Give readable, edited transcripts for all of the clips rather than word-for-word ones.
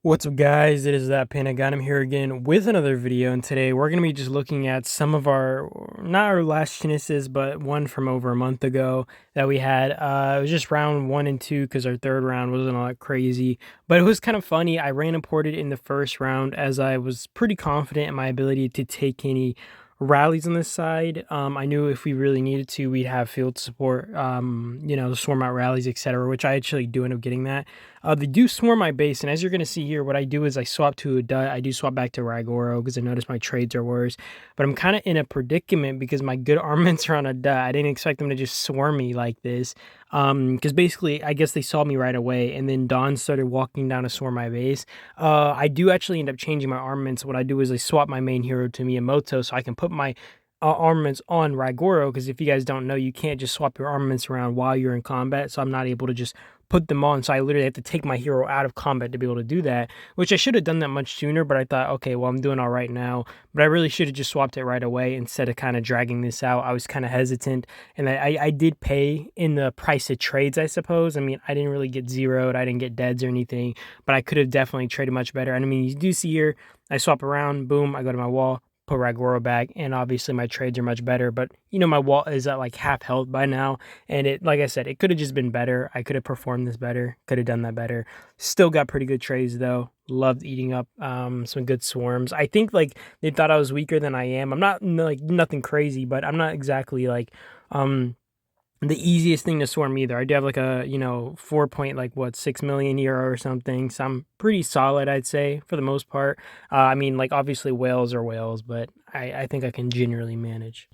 What's up, guys? It is that Pentagon. I'm here again with another video, and today we're going to be just looking at some of our, not our last chances, but one from over a month ago that we had. It was just round 1 and 2 because our third round wasn't all that crazy, but it was kind of funny. I ran and ported in the first round as I was pretty confident in my ability to take any rallies on this side. I knew if we really needed to, we'd have field support, swarm out rallies, etc., which I actually do end up getting that. They do swarm my base, and as you're going to see here, what I do is I swap to a Dut. I do swap back to Ragoro because I notice my trades are worse. But I'm kind of in a predicament because my good armaments are on a Dut. I didn't expect them to just swarm me like this. Because basically, I guess they saw me right away, and then Dawn started walking down to swarm my base. I do actually end up changing my armaments. What I do is I swap my main hero to Miyamoto so I can put my armaments on Ragoro, because if you guys don't know, you can't just swap your armaments around while you're in combat, so I'm not able to just put them on, so I literally have to take my hero out of combat to be able to do that, which I should have done that much sooner, but I thought, okay, well, I'm doing all right now, but I really should have just swapped it right away instead of kind of dragging this out. I was kind of hesitant, and I did pay in the price of trades, I suppose. I mean, I didn't really get zeroed, I didn't get deads or anything, but I could have definitely traded much better. And I mean, you do see here, I swap around, boom, I go to my wall, put Ragoro back, and obviously my trades are much better, but my wall is at like half health by now, and it, like I said, it could have just been better. I could have performed this better, could have done that better. Still got pretty good trades though. Loved eating up some good swarms. I think like they thought I was weaker than I am. I'm not like nothing crazy, but I'm not exactly like the easiest thing to swarm either. I do have like a 4 point, like what, 6 million euro or something, so I'm pretty solid, I'd say, for the most part. I mean, like, obviously whales are whales, but I think I can generally manage.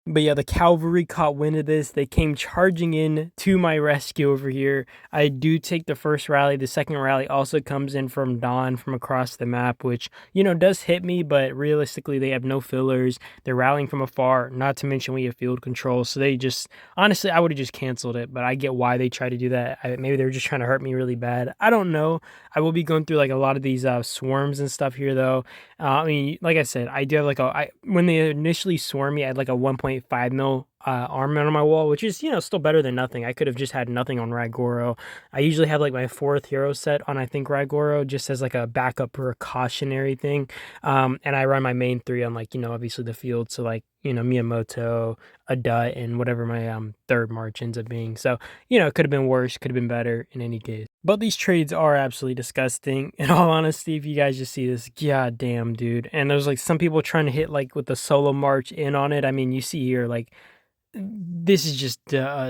But yeah, the cavalry caught wind of this. They came charging in to my rescue over here. I do take the first rally. The second rally also comes in from Dawn from across the map, which, does hit me, but realistically, they have no fillers. They're rallying from afar, not to mention we have field control. So they just, honestly, I would have just canceled it, but I get why they try to do that. Maybe they were just trying to hurt me really bad. I don't know. I will be going through like a lot of these swarms and stuff here, though. I mean, like I said, I do have like when they initially swarmed me, I had like a 1.5 mil armament on my wall, which is, still better than nothing. I could have just had nothing on Ragoro. I usually have like my fourth hero set on, I think, Ragoro, just as like a backup precautionary thing. And I run my main three on, like, obviously the field. So like, Miyamoto, a Dut, and whatever my third march ends up being. So, it could have been worse, could have been better in any case. But these trades are absolutely disgusting. In all honesty, if you guys just see this, god damn, dude. And there's like some people trying to hit like with the solo march in on it. I mean, you see here, like, this is just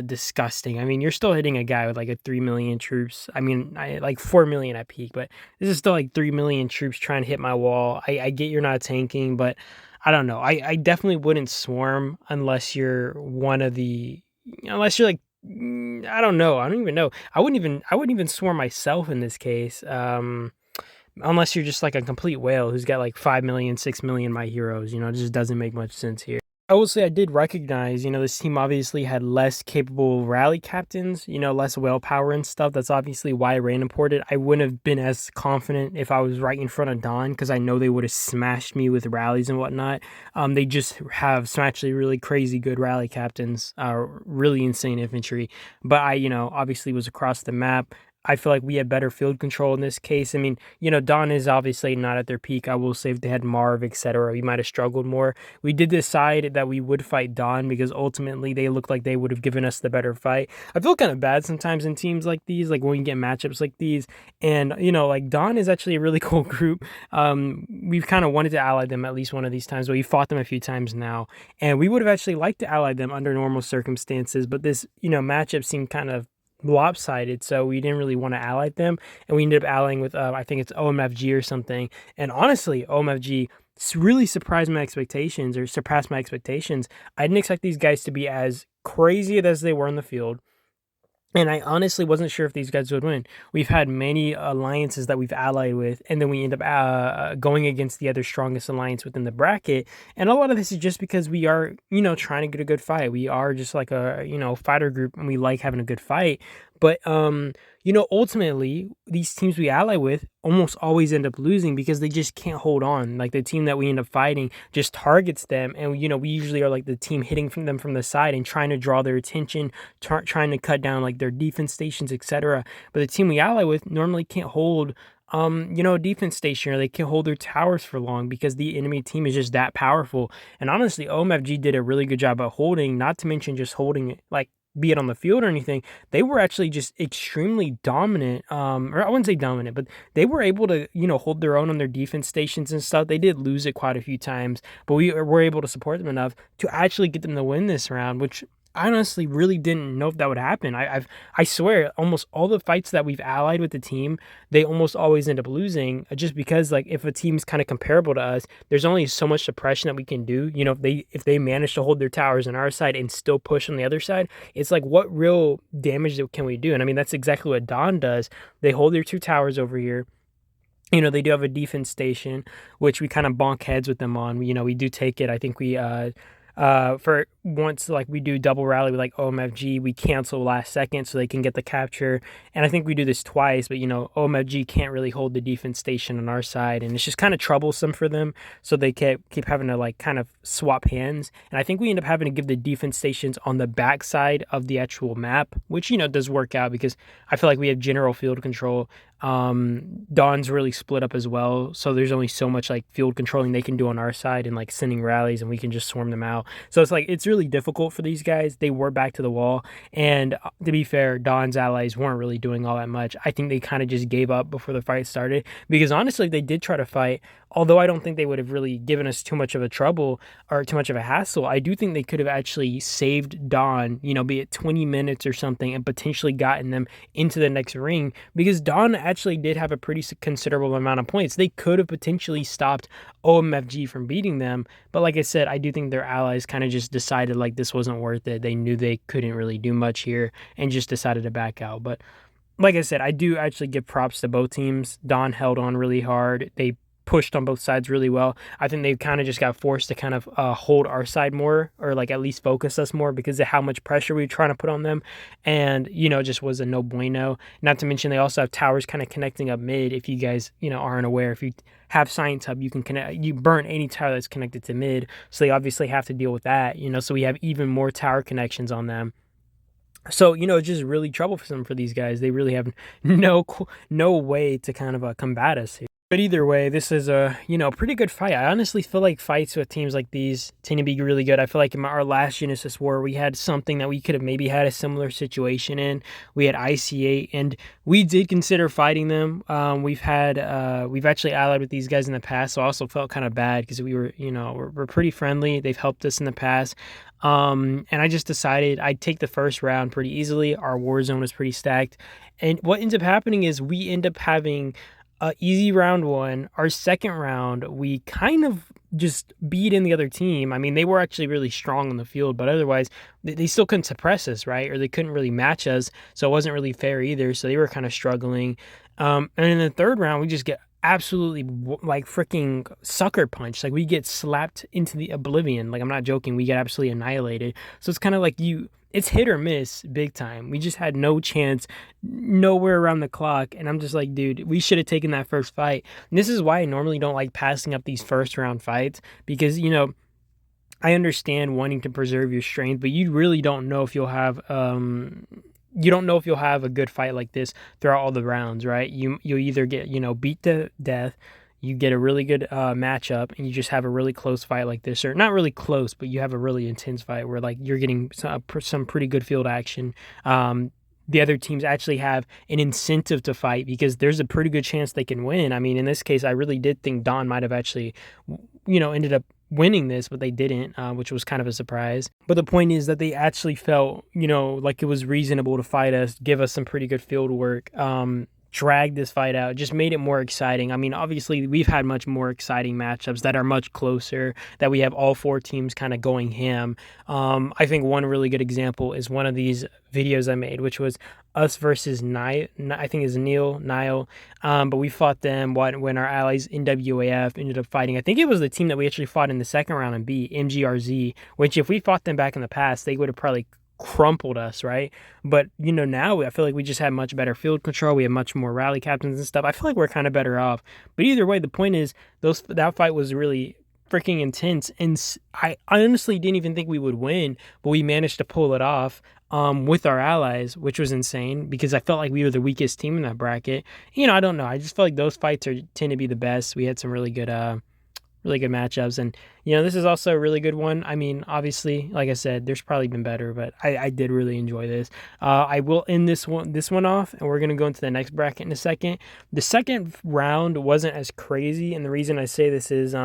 disgusting. I mean, you're still hitting a guy with like a 3 million troops. I mean, like 4 million at peak, but this is still like 3 million troops trying to hit my wall. I get you're not tanking, but I don't know. I definitely wouldn't swarm unless you're one of the, unless you're like, I don't know. I don't even know. I wouldn't even swarm myself in this case. Unless you're just like a complete whale who's got like 5 million, 6 million my heroes. It just doesn't make much sense here. I will say I did recognize, this team obviously had less capable rally captains, less whale power and stuff. That's obviously why I ran imported. I wouldn't have been as confident if I was right in front of Dawn, because I know they would have smashed me with rallies and whatnot. They just have some actually really crazy good rally captains, really insane infantry. But I, obviously was across the map. I feel like we had better field control in this case. I mean, Dawn is obviously not at their peak. I will say if they had Marv, etc., we might have struggled more. We did decide that we would fight Dawn because ultimately they looked like they would have given us the better fight. I feel kind of bad sometimes in teams like these, like when you get matchups like these. And, like Dawn is actually a really cool group. We've kind of wanted to ally them at least one of these times, but we fought them a few times now. And we would have actually liked to ally them under normal circumstances, but this, matchup seemed kind of lopsided, so we didn't really want to ally them, and we ended up allying with I think it's OMFG or something. And honestly, OMFG really surprised my expectations, or surpassed my expectations. I didn't expect these guys to be as crazy as they were in the field. And I honestly wasn't sure if these guys would win. We've had many alliances that we've allied with, and then we end up going against the other strongest alliance within the bracket. And a lot of this is just because we are, trying to get a good fight. We are just like a, fighter group, and we like having a good fight. But, ultimately, these teams we ally with almost always end up losing because they just can't hold on. Like the team that we end up fighting just targets them, and, we usually are like the team hitting from them from the side and trying to draw their attention, trying to cut down like their defense stations, etc. But the team we ally with normally can't hold defense station, or they can hold their towers for long because the enemy team is just that powerful. And honestly, OMFG did a really good job of holding, not to mention just holding it, like, be it on the field or anything. They were actually just extremely dominant. Or I wouldn't say dominant, but they were able to, hold their own on their defense stations and stuff. They did lose it quite a few times, but we were able to support them enough to actually get them to win this round, which I honestly really didn't know if that would happen. I swear, almost all the fights that we've allied with the team, they almost always end up losing, just because, like, if a team's kind of comparable to us, there's only so much suppression that we can do. If they manage to hold their towers on our side and still push on the other side, it's like, what real damage can we do? And I mean, that's exactly what Dawn does. They hold their two towers over here. They do have a defense station, which we kind of bonk heads with them on. We do take it. I think for once, like, we do double rally with, like, OMFG, we cancel last second so they can get the capture. And I think we do this twice, but OMFG can't really hold the defense station on our side, and it's just kind of troublesome for them. So they keep having to, like, kind of swap hands. And I think we end up having to give the defense stations on the back side of the actual map, which does work out because I feel like we have general field control. Dawn's really split up as well, so there's only so much, like, field controlling they can do on our side and, like, sending rallies, and we can just swarm them out. So it's really difficult for these guys. They were back to the wall, and to be fair, Dawn's allies weren't really doing all that much. I think they kind of just gave up before the fight started, because honestly, they did try to fight. Although I don't think they would have really given us too much of a trouble or too much of a hassle, I do think they could have actually saved Dawn, be it 20 minutes or something, and potentially gotten them into the next ring, because Dawn actually did have a pretty considerable amount of points. They could have potentially stopped OMFG from beating them, but like I said, I do think their allies kind of just decided, like, this wasn't worth it. They knew they couldn't really do much here and just decided to back out. But like I said, I do actually give props to both teams. Dawn held on really hard. They pushed on both sides really well. I think they kind of just got forced to kind of hold our side more, or, like, at least focus us more, because of how much pressure we were trying to put on them. And, it just was a no bueno. Not to mention, they also have towers kind of connecting up mid. If you guys, aren't aware, if you have Science Hub, you burn any tower that's connected to mid. So they obviously have to deal with that, so we have even more tower connections on them. So, it's just really troublesome for these guys. They really have no way to kind of combat us here. But either way, this is a, pretty good fight. I honestly feel like fights with teams like these tend to be really good. I feel like in our last Genesis War, we had something that we could have maybe had a similar situation in. We had IC8, and we did consider fighting them. We've actually allied with these guys in the past, so I also felt kind of bad because we were, we're pretty friendly. They've helped us in the past. And I just decided I'd take the first round pretty easily. Our war zone was pretty stacked. And what ends up happening is we end up having easy round one. Our second round, we kind of just beat in the other team. I mean, they were actually really strong on the field, but otherwise, they still couldn't suppress us, right? Or they couldn't really match us, so it wasn't really fair either. So they were kind of struggling. And in the third round, we just get absolutely, like, freaking sucker punch. Like, we get slapped into the oblivion. Like, I'm not joking. We get absolutely annihilated. So it's kind of like it's hit or miss big time. We just had no chance, nowhere around the clock. And I'm just like, dude, we should have taken that first fight. And this is why I normally don't like passing up these first round fights, because, I understand wanting to preserve your strength, but you really don't know if you'll have, a good fight like this throughout all the rounds, right? You'll either get, beat to death, you get a really good matchup, and you just have a really close fight like this, or not really close, but you have a really intense fight where, like, you're getting some pretty good field action. The other teams actually have an incentive to fight because there's a pretty good chance they can win. I mean, in this case, I really did think Dawn might have actually, ended up winning this, but they didn't, which was kind of a surprise. But the point is that they actually felt, like it was reasonable to fight us, give us some pretty good field work, drag this fight out, just made it more exciting. I mean, obviously, we've had much more exciting matchups that are much closer, that we have all four teams kind of going ham. I think one really good example is one of these videos I made, which was us versus I think it's Nile. But we fought them when our allies NWAF ended up fighting. I think it was the team that we actually fought in the second round and beat, MGRZ, which if we fought them back in the past, they would have probably crumpled us, right? But now I feel like we just have much better field control. We have much more rally captains and stuff. I feel like we're kind of better off. But either way, the point is that fight was really freaking intense, and I honestly didn't even think we would win, but we managed to pull it off with our allies, which was insane because I felt like we were the weakest team in that bracket. I don't know. I just feel like those fights tend to be the best. We had some really good matchups, and this is also a really good one. I mean, obviously, like I said, there's probably been better, but I did really enjoy this. I will end this one off, and we're gonna go into the next bracket in a second. The second round wasn't as crazy, and the reason I say this is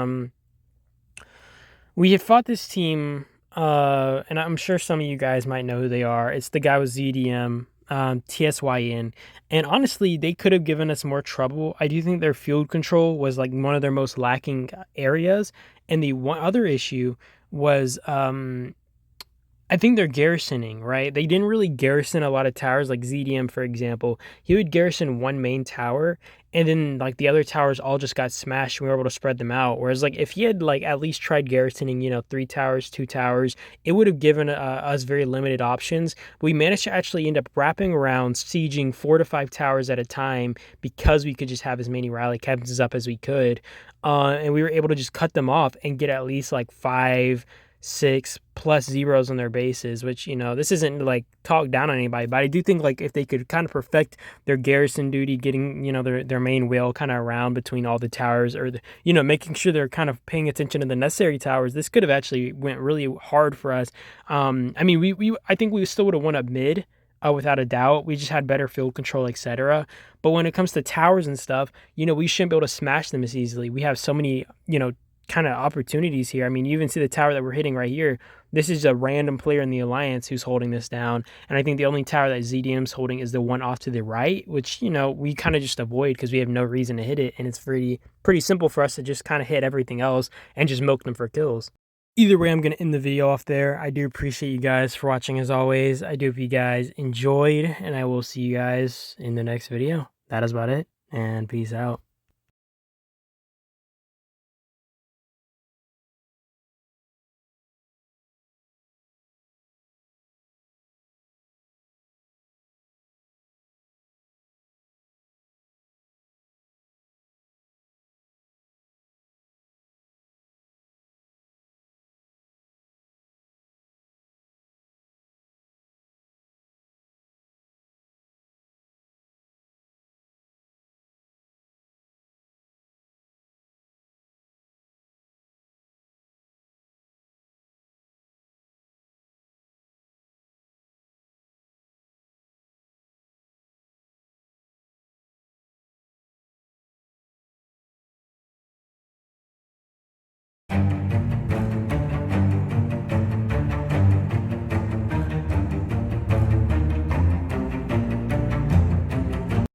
we had fought this team, and I'm sure some of you guys might know who they are. It's the guy with ZDM, TSYN, and honestly, they could have given us more trouble. I do think their field control was like one of their most lacking areas, and the one other issue was I think they're garrisoning, right? They didn't really garrison a lot of towers, like ZDM, for example. He would garrison one main tower, and then like the other towers all just got smashed, and we were able to spread them out. Whereas like if he had like at least tried garrisoning, 3 towers, 2 towers, it would have given us very limited options. We managed to actually end up wrapping around, sieging 4 to 5 towers at a time because we could just have as many rally captains up as we could, and we were able to just cut them off and get at least like 5, 6 plus zeros on their bases, which this isn't like talk down on anybody, but I do think like if they could kind of perfect their garrison duty, getting their main wheel kind of around between all the towers, or making sure they're kind of paying attention to the necessary towers, this could have actually went really hard for us. I mean, I think we still would have won up mid, without a doubt. We just had better field control, etc. But when it comes to towers and stuff, we shouldn't be able to smash them as easily. We have so many kind of opportunities here. I mean, you even see the tower that we're hitting right here. This is a random player in the alliance who's holding this down, and I think the only tower that ZDM's holding is the one off to the right, which we kind of just avoid because we have no reason to hit it, and it's pretty simple for us to just kind of hit everything else and just milk them for kills. Either way, I'm going to end the video off there. I do appreciate you guys for watching as always. I do hope you guys enjoyed, and I will see you guys in the next video. That is about it, and peace out.